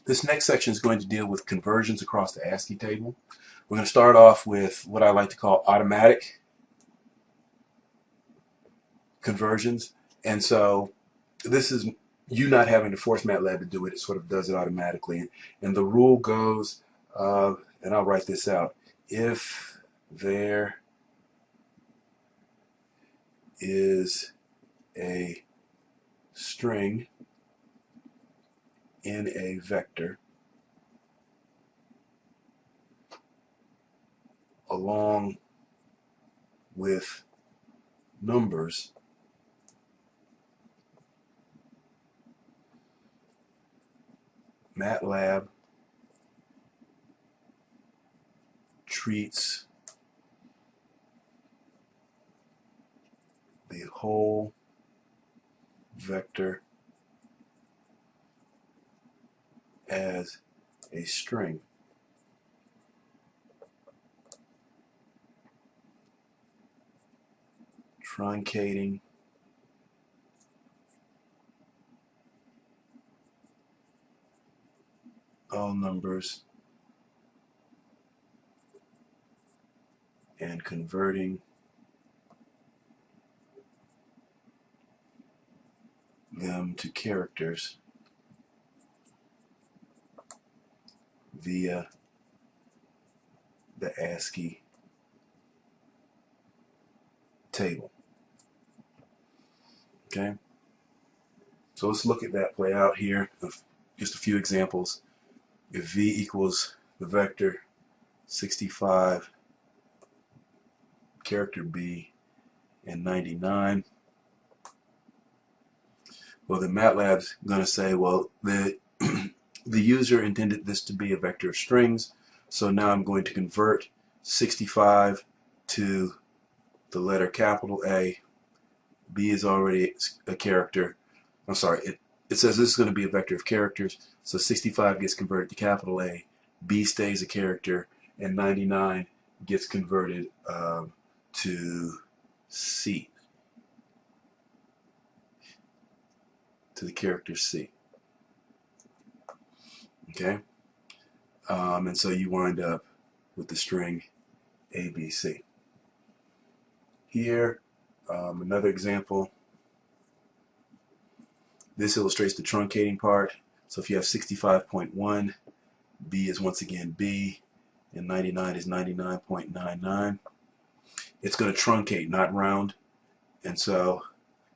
This next section is going to deal with conversions across the ASCII table. We're going to start off with what I like to call automatic conversions. And so this is you not having to force MATLAB to do it. It sort of does it automatically. And the rule goes, and I'll write this out, if there is a string in a vector along with numbers, MATLAB treats the whole vector as a string. Truncating all numbers and converting them to characters via the ASCII table. Okay, so let's look at that play out here. Just a few examples. If v equals the vector 65, character b, and 99, well, then MATLAB's going to say, well, the user intended this to be a vector of strings, so now I'm going to convert 65 to the letter capital A. B is already a character. I'm sorry, it says this is going to be a vector of characters, so 65 gets converted to capital A, B stays a character, and 99 gets converted to C, to the character C. Okay? And so you wind up with the string ABC. Here, another example. This illustrates the truncating part. So if you have 65.1, B is once again B, and 99 is 99.99. It's going to truncate, not round. And so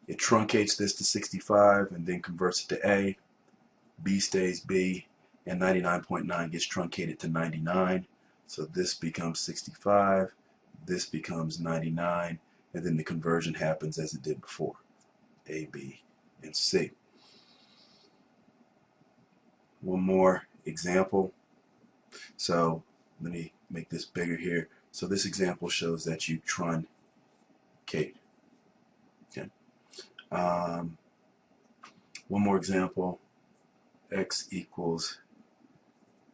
it truncates this to 65 and then converts it to A. B stays B, and 99.9 gets truncated to 99. So this becomes 65, this becomes 99, and then the conversion happens as it did before, A, B, and C. One more example. So let me make this bigger here. So this example shows that you truncate. Okay. One more example. X equals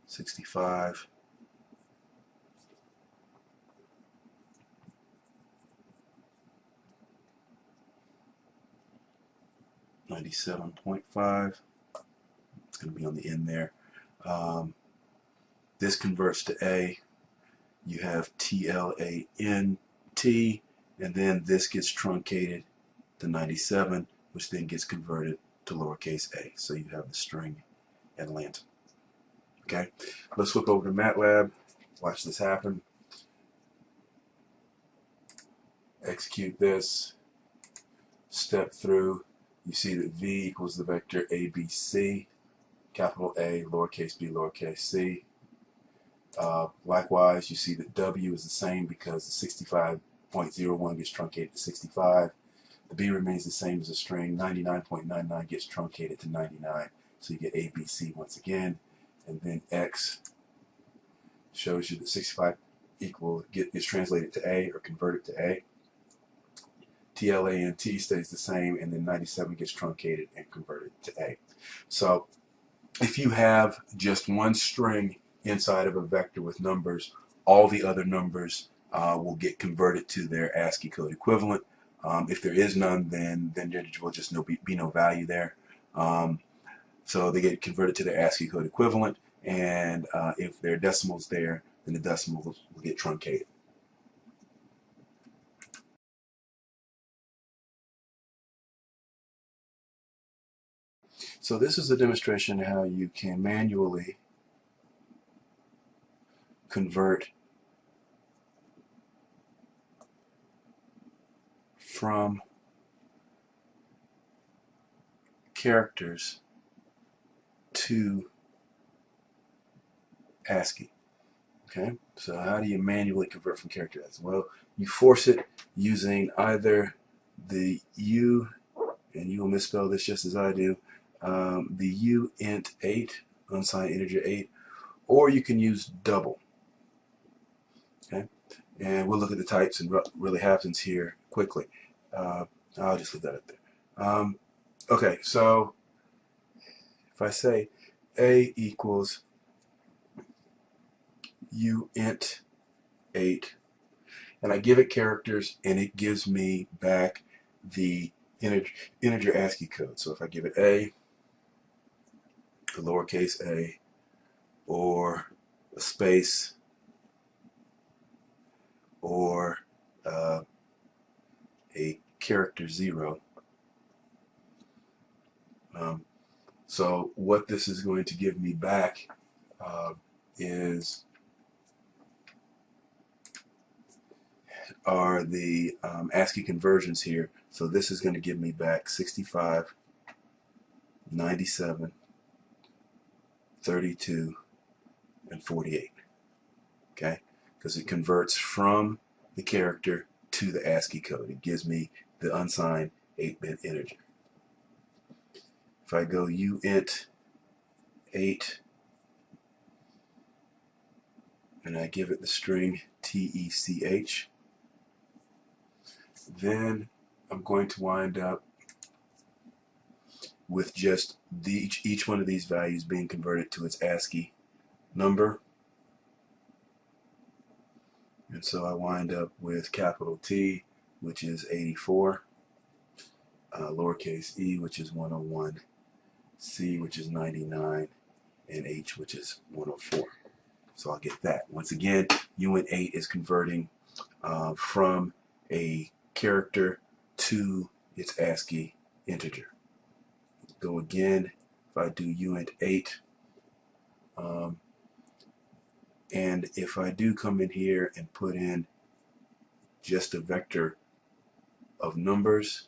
65. $97.5. It's going to be on the end there. This converts to A. You have TLANT, and then this gets truncated to 97, which then gets converted to lowercase a. So you have the string Atlanta. Okay, let's flip over to MATLAB. Watch this happen. Execute this. Step through. You see that V equals the vector ABC, capital A, lowercase b, lowercase c. Likewise, you see that W is the same because the 65.01 gets truncated to 65. The B remains the same as a string. 99.99 gets truncated to 99. So you get ABC once again. And then X shows you that 65 is translated to A or converted to A. TLANT stays the same, and then 97 gets truncated and converted to A. So if you have just one string inside of a vector with numbers, all the other numbers will get converted to their ASCII code equivalent. If there is none, then there will just be no value there. So they get converted to their ASCII code equivalent, and if there are decimals there, then the decimals will get truncated. So this is a demonstration of how you can manually convert from characters to ASCII. Okay, so how do you manually convert from character to ASCII? Well, you force it using either the U, and you will misspell this just as I do, the U int 8, unsigned integer 8, or you can use double. Okay, and we'll look at the types and what really happens here quickly. I'll just leave that up there. Okay, so if I say A equals U int 8, and I give it characters, and it gives me back the integer ASCII code. So if I give it A, a lowercase a, or a space, or a character 0. So what this is going to give me back are the ASCII conversions here. So this is going to give me back 65, 97, 32, and 48. Okay, because it converts from the character to the ASCII code. It gives me the unsigned 8-bit integer. If I go uint 8 and I give it the string TECH, then I'm going to wind up with just each one of these values being converted to its ASCII number. And so I wind up with capital T, which is 84, lowercase e, which is 101, C, which is 99, and H, which is 104. So I'll get that. Once again, uint 8 is converting from a character to its ASCII integer. Go again, if I do uint 8, and if I do come in here and put in just a vector of numbers,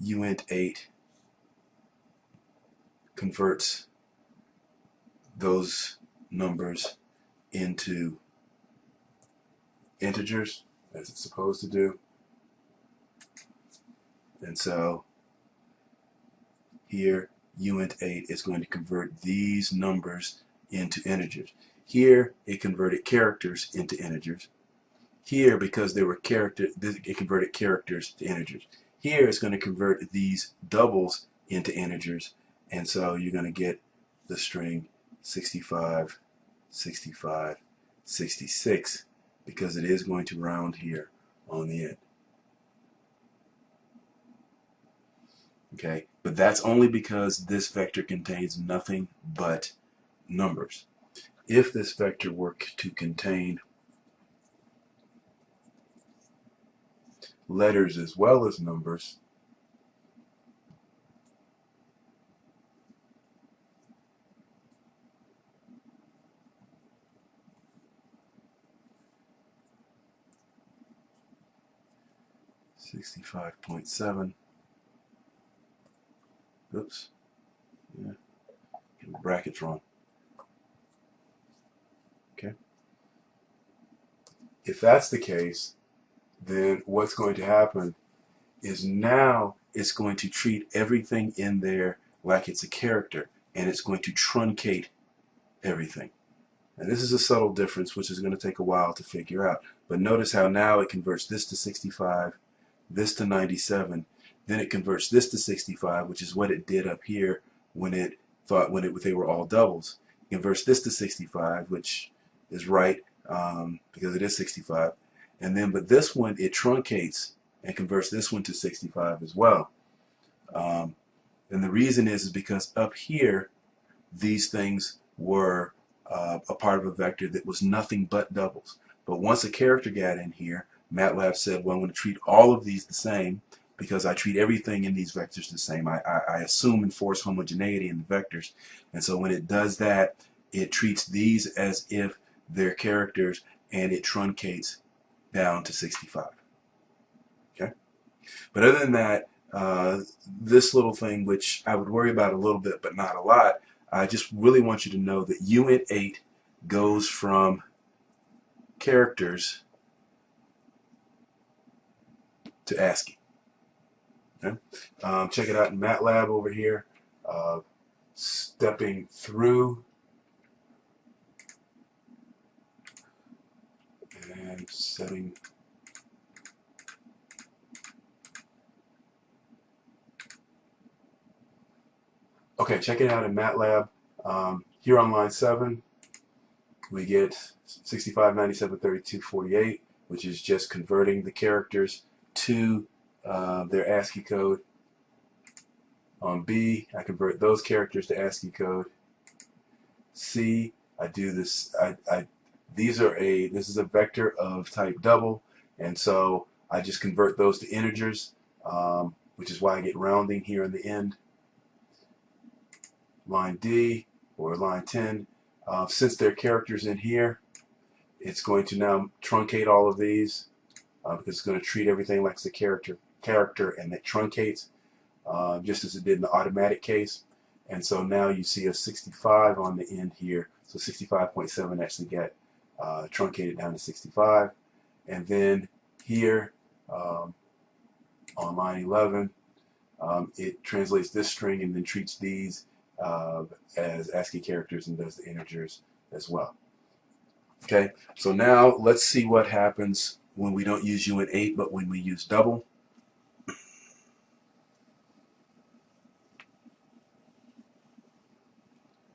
uint 8 converts those numbers into integers, as it's supposed to do. And so here uint 8 is going to convert these numbers into integers. Here it converted characters into integers. Here, because they were it converted characters to integers. Here it's going to convert these doubles into integers, and so you're going to get the string 65, 65, 66, because it is going to round here on the end. Okay, but that's only because this vector contains nothing but numbers. If this vector were to contain letters as well as numbers, .7. Oops. Yeah. Get the brackets wrong. Okay. If that's the case, then what's going to happen is now it's going to treat everything in there like it's a character, and it's going to truncate everything. And this is a subtle difference, which is going to take a while to figure out. But notice how now it converts this to 65, this to 97, then it converts this to 65, which is what it did up here when it thought they were all doubles. It converts this to 65, which is right because it is 65. And then, but this one, it truncates and converts this one to 65 as well. And the reason is because up here, these things were a part of a vector that was nothing but doubles. But once a character got in here, MATLAB said, well, I'm going to treat all of these the same because I treat everything in these vectors the same. I assume and force homogeneity in the vectors. And so when it does that, it treats these as if they're characters, and it truncates down to 65. Okay? But other than that, this little thing, which I would worry about a little bit but not a lot, I just really want you to know that Unit 8 goes from characters to ASCII. Okay? Check it out in MATLAB over here. Stepping through and setting. Okay, check it out in MATLAB. Here on line 7, we get 65, 97, 32, 48, which is just converting the characters to their ASCII code. On B, I convert those characters to ASCII code. C, I do this. This is a vector of type double, and so I just convert those to integers, which is why I get rounding here in the end. Line D or line 10, since there are characters in here, it's going to now truncate all of these because it's going to treat everything like it's a character, and it truncates just as it did in the automatic case. And so now you see a 65 on the end here. So 65.7 actually got truncated down to 65. And then here on line 11, it translates this string and then treats these as ASCII characters and does the integers as well. Okay, so now let's see what happens when we don't use Unit 8 but when we use double.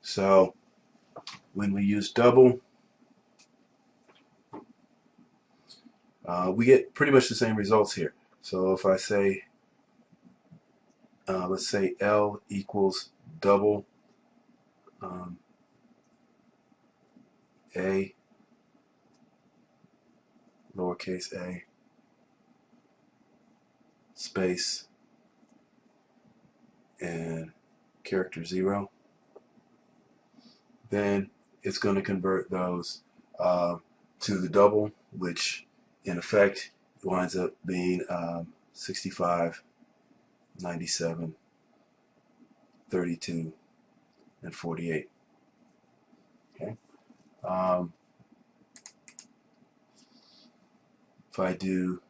So when we use double, we get pretty much the same results here. So if I say, let's say L equals double A, lowercase a, space, and character 0, then it's going to convert those to the double, which in effect winds up being 65, 97, 32, and 48. Okay. If I do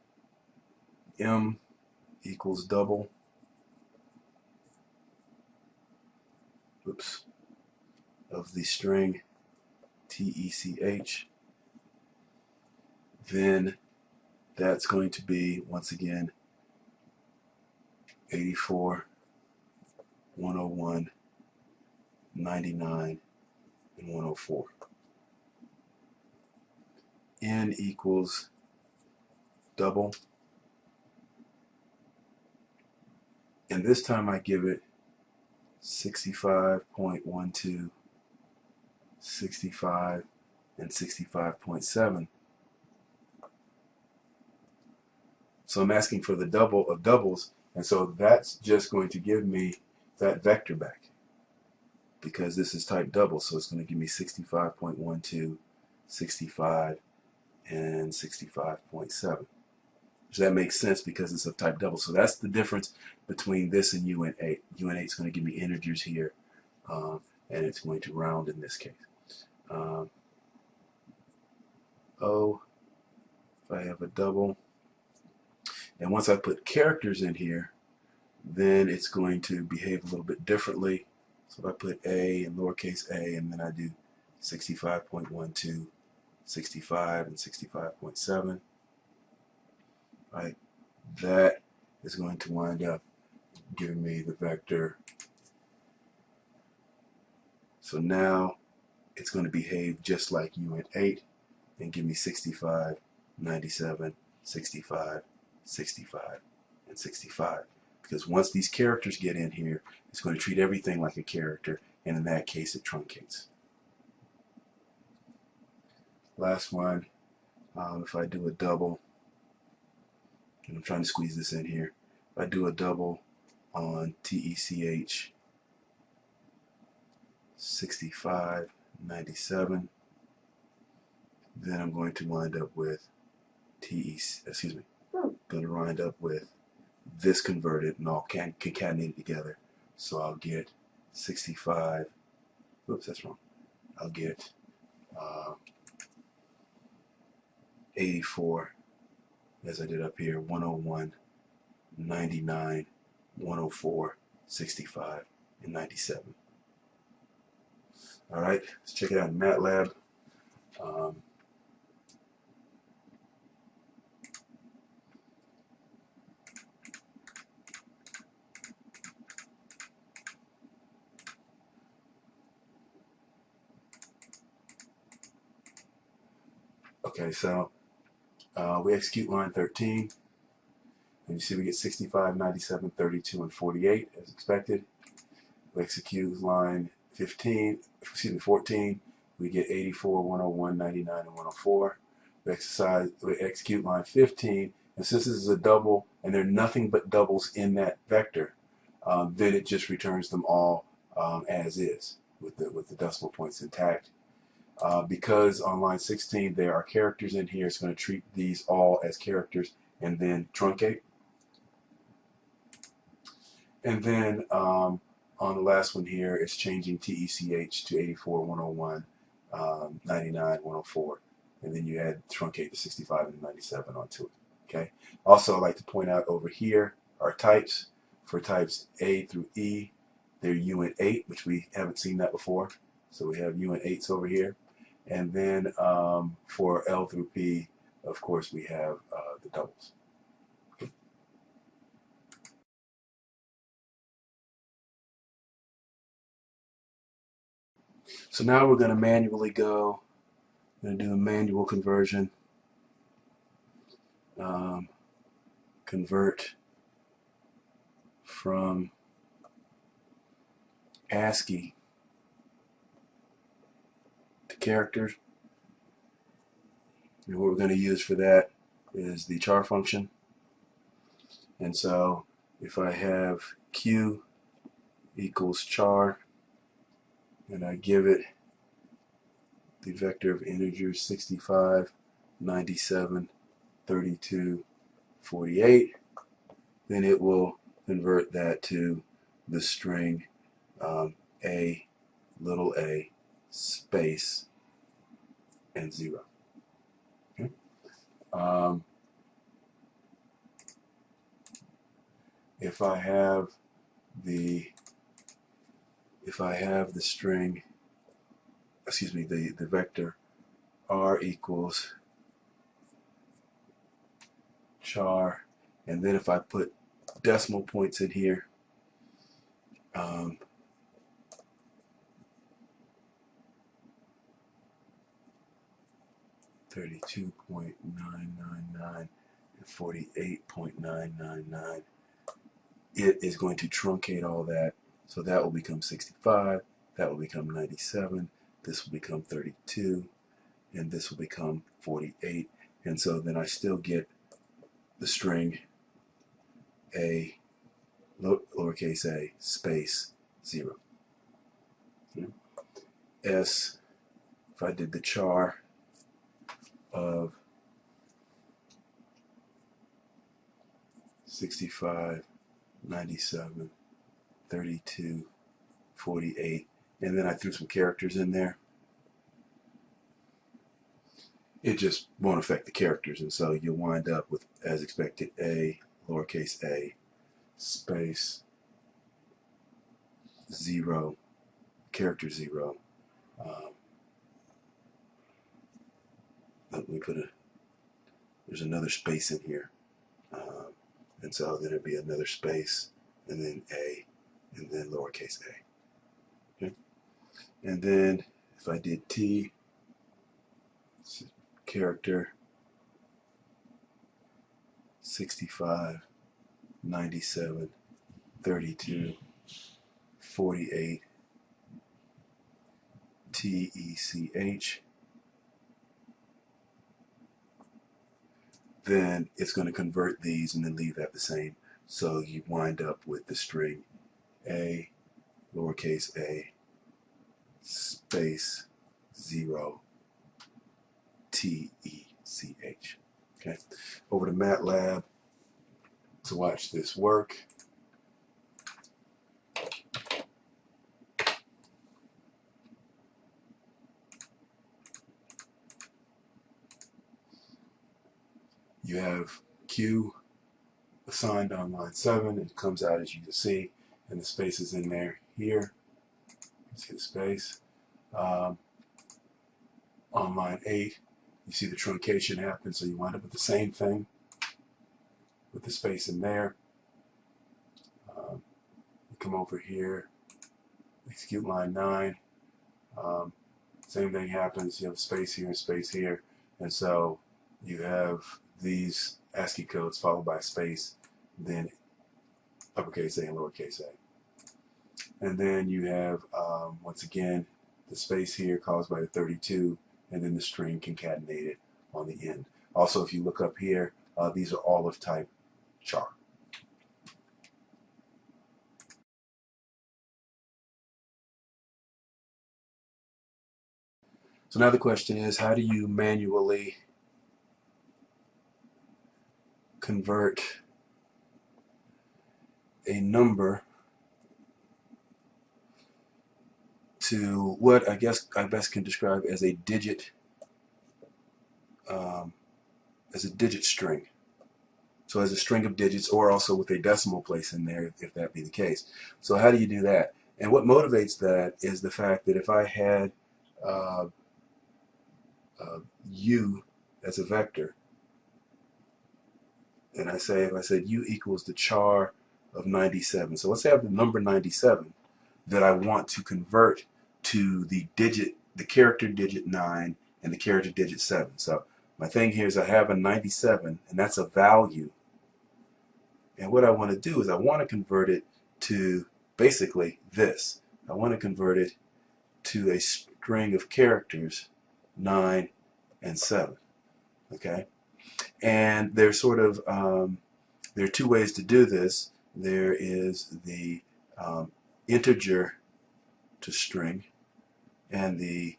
M equals double, oops, of the string TECH, then that's going to be, once again, 84, 101, 99, and 104. N equals double, and this time I give it 65.12, 65, and 65.7. So I'm asking for the double of doubles, and so that's just going to give me that vector back because this is type double, so it's going to give me 65.12, 65, and 65.7. So that makes sense because it's of type double. So that's the difference between this and Unit 8. Unit 8 is going to give me integers here, and it's going to round in this case. O, if I have a double, and once I put characters in here, then it's going to behave a little bit differently. So if I put A and lowercase a, and then I do 65.12, 65, and 65.7, right, that is going to wind up giving me the vector. So now it's going to behave just like Unit 8 and give me 65, 97, 65, 65, and 65. because once these characters get in here, it's going to treat everything like a character, and in that case it truncates. Last one, if I do a double, and I'm trying to squeeze this in here, if I do a double on TECH 6597, then I'm going to wind up with going to wind up with this converted and all concatenated together. So I'll get 65, oops, that's wrong. I'll get 84, as I did up here, 101, 99, 104, 65, and 97. All right, let's check it out in MATLAB. Okay, so we execute line 13, and you see we get 65, 97, 32, and 48 as expected. We execute line 14, we get 84, 101, 99, and 104. We execute line 15, and since this is a double and there are nothing but doubles in that vector, then it just returns them all as is with the decimal points intact. Because on line 16 there are characters in here, it's going to treat these all as characters and then truncate. And then on the last one here, it's changing TECH to 84, 101, 99, 104. And then you add truncate to 65 and 97 onto it. Okay. Also, I'd like to point out over here are types. For types A through E, they're UN 8, which we haven't seen that before. So we have UN 8s over here. And then for L through P, of course, we have the doubles. So now we're going to manually go. I'm going to do a manual conversion. Convert from ASCII to characters. And what we're going to use for that is the char function. And so if I have Q equals char, and I give it the vector of integers 65, 97, 32, 48, then it will convert that to the string a, little a, space, and 0. Okay? If I have the string, excuse me, the vector r equals char, and then if I put decimal points in here, 32.999 and 48.999, it is going to truncate all that. So that will become 65, that will become 97, this will become 32, and this will become 48. And so then I still get the string a, lowercase a, space, 0. Okay. S, if I did the char of 65, 97, 32, 48, and then I threw some characters in there, it just won't affect the characters, and so you'll wind up with, as expected, a, lowercase a, space, 0, character 0. Let me put there's another space in here, and so then it'd be another space, and then a, and then lowercase a. Okay? And then if I did T, character 65, 97, 32, 48, TECH, then it's going to convert these and then leave that the same. So you wind up with the string A, lowercase a, space 0, TECH. Okay, over to MATLAB to watch this work. You have Q assigned on line 7. It comes out as you can see, and the space is in there here. You see the space. On line 8, you see the truncation happen, so you wind up with the same thing with the space in there. You come over here, execute line 9. Same thing happens. You have space here and space here, and so you have these ASCII codes followed by space, then uppercase A and lowercase a. And then you have, once again, the space here caused by the 32, and then the string concatenated on the end. Also, if you look up here, these are olive type char. So now the question is, how do you manually convert a number to what I guess I best can describe as a digit string? So as a string of digits, or also with a decimal place in there, if that be the case. So how do you do that? And what motivates that is the fact that if I had u as a vector, and if I said u equals the char of 97. So let's say I have the number 97 that I want to convert to the character digit 9 and the character digit 7. So my thing here is I have a 97, and that's a value. And what I want to do is I want to convert it to basically this. I want to convert it to a string of characters 9 and 7. Okay? And there's sort of, there are two ways to do this. There is the integer to string and the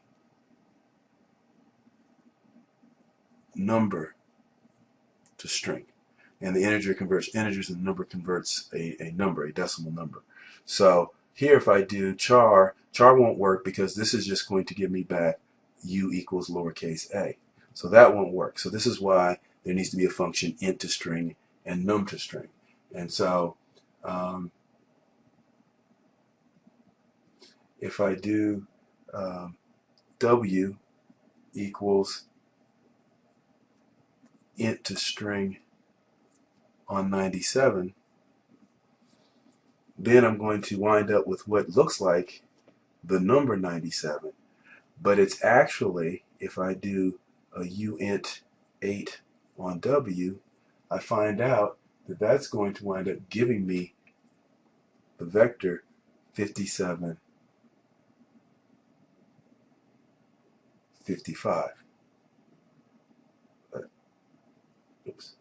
number to string. And the integer converts integers, and the number converts a number, a decimal number. So here if I do char won't work because this is just going to give me back u equals lowercase a. So that won't work. So this is why there needs to be a function int to string and num to string. And so if I do w equals int to string on 97, then I'm going to wind up with what looks like the number 97, but it's actually, if I do a uint 8 on w, I find out that that's going to wind up giving me the vector 57, 55. Oops.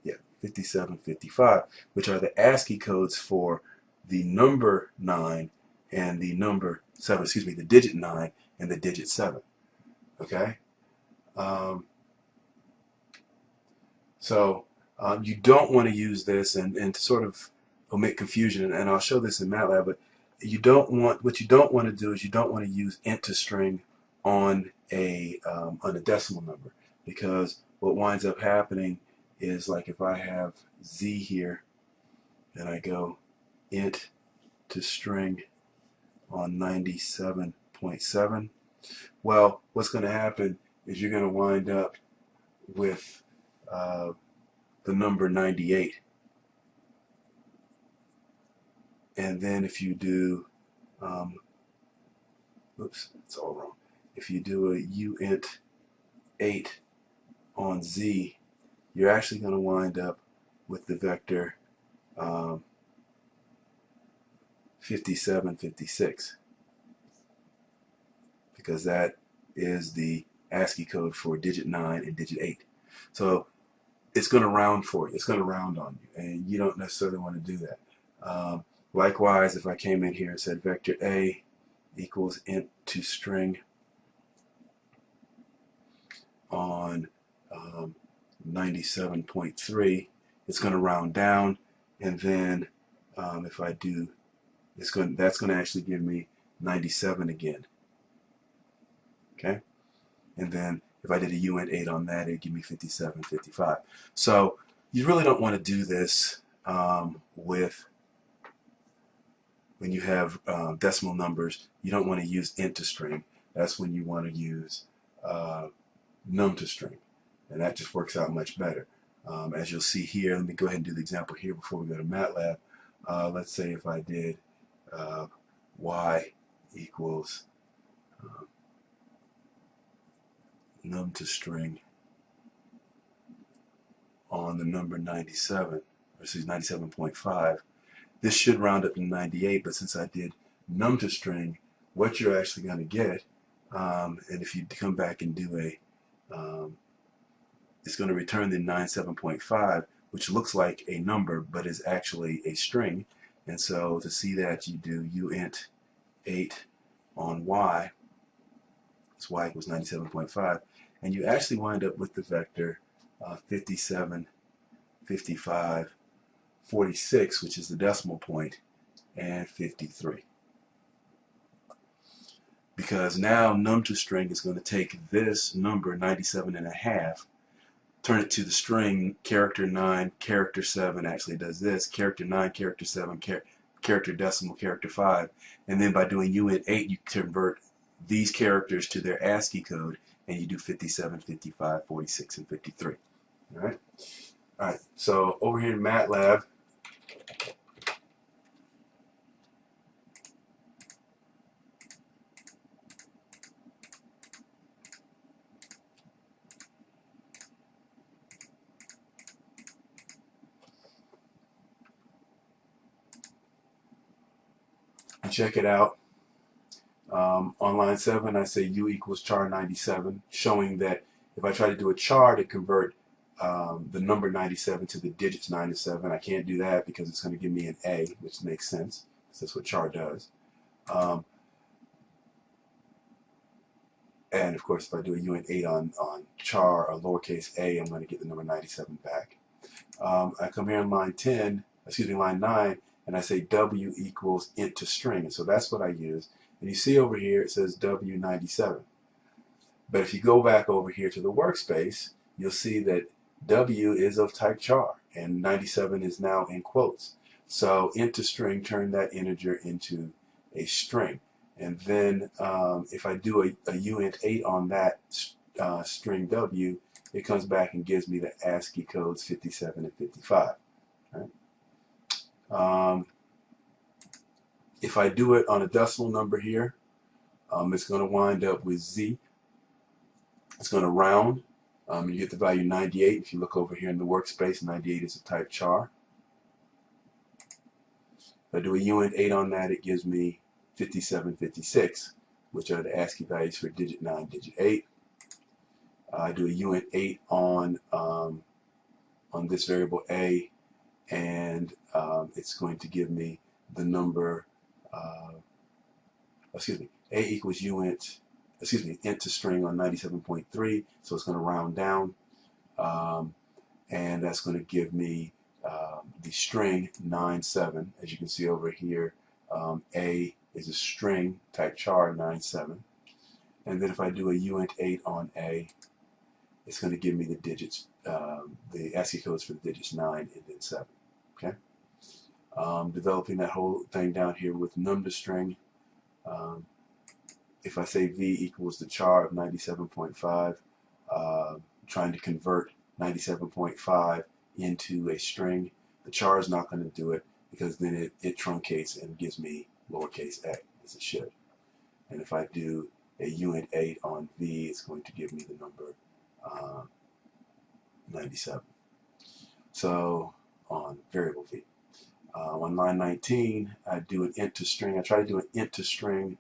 Yeah, 57, 55, which are the ASCII codes for the number 9 and the number 7, excuse me, the digit 9 and the digit 7. Okay? So you don't want to use this, and to sort of omit confusion, and I'll show this in MATLAB, but what you don't want to do is you don't want to use int to string on a decimal number, because what winds up happening is, like, if I have z here and I go int to string on 97.7, well, what's going to happen is you're going to wind up with the number 98. And then if you do, oops, it's all wrong. If you do a uint 8 on z, you're actually going to wind up with the vector 5756, because that is the ASCII code for digit 9 and digit 8. So it's going to round for you. It's going to round on you, and you don't necessarily want to do that. Likewise, if I came in here and said vector A equals int to string on 97.3, it's going to round down, and then if I do, that's going to actually give me 97 again. Okay, and then if I did a uint 8 on that, it'd give me 57, 55. So you really don't want to do this when you have decimal numbers. You don't want to use int to string. That's when you want to use num to string, and that just works out much better. As you'll see here, let me go ahead and do the example here before we go to MATLAB. Let's say if I did y equals num to string on the number 97, or excuse 97.5. This should round up to 98, but since I did num to string, what you're actually going to get, and if you come back and do a, it's going to return the 97.5, which looks like a number, but is actually a string. And so to see that, you do uint 8 on y, so y equals 97.5, and you actually wind up with the vector 57, 55, 46, which is the decimal point, and 53. Because now num to string is going to take this number 97.5, turn it to the string character 9, character 7, actually does this, character 9, character 7, character decimal, character 5, and then by doing uint 8 you convert these characters to their ASCII code, and you do 57, 55, 46, and 53. Alright? Alright, so over here in MATLAB, check it out. On line 7, I say u equals char 97, showing that if I try to do a char to convert the number 97 to the digits 9 and 7, I can't do that because it's going to give me an A, which makes sense, because that's what char does. And of course, if I do a uint 8 on char or lowercase a, I'm going to get the number 97 back. I come here on line 9, and I say w equals int to string, and so that's what I use. And you see over here it says W97. But if you go back over here to the workspace, you'll see that W is of type char, and 97 is now in quotes. So int to string turned that integer into a string. And then if I do a uint 8 on that string W, it comes back and gives me the ASCII codes 57 and 55. Right? If I do it on a decimal number here, it's going to wind up with Z. It's going to round. You get the value 98. If you look over here in the workspace, 98 is a type char. If I do a uint 8 on that, it gives me 57, 56, which are the ASCII values for digit 9, digit 8. I do a uint 8 on this variable A, and it's going to give me the number, A equals uint, int to string on 97.3, so it's going to round down, and that's going to give me the string 97. As you can see over here, A is a string type char 97, and then if I do a uint 8 on A, it's going to give me the digits, the ASCII codes for the digits 9 and then 7. Okay, developing that whole thing down here with num to string. If I say V equals the char of 97.5, trying to convert 97.5 into a string, the char is not going to do it, because then it truncates and gives me lowercase a, as it should. And if I do a uint 8 on V, it's going to give me the number 97. So on variable V. On line 19, I do an int to string. I try to do an int to string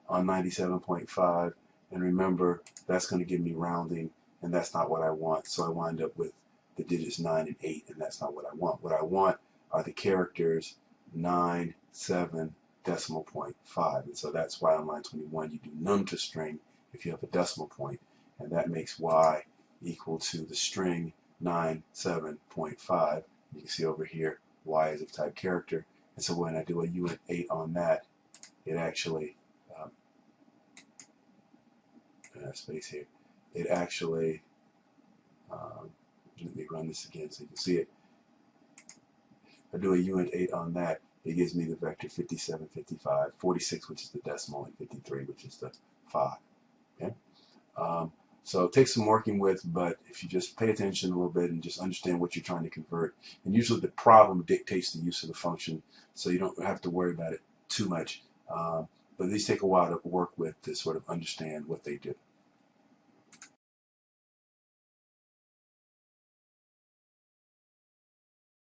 on 97.5, and remember that's going to give me rounding, and that's not what I want. So I wind up with the digits 9 and 8, and that's not what I want. What I want are the characters 9, 7, decimal point 5, and so that's why on line 21 you do num to string if you have a decimal point, and that makes y equal to the string 97.5. You can see over here y is of type character, and so when I do a uint 8 on that, it actually space here, it actually let me run this again so you can see it. If I do a uint 8 on that, it gives me the vector 57, 55, 46, which is the decimal, and 53, which is the 5. Okay? So it takes some working with, but if you just pay attention a little bit and just understand what you're trying to convert, and usually the problem dictates the use of the function, so you don't have to worry about it too much. But these take a while to work with to sort of understand what they do.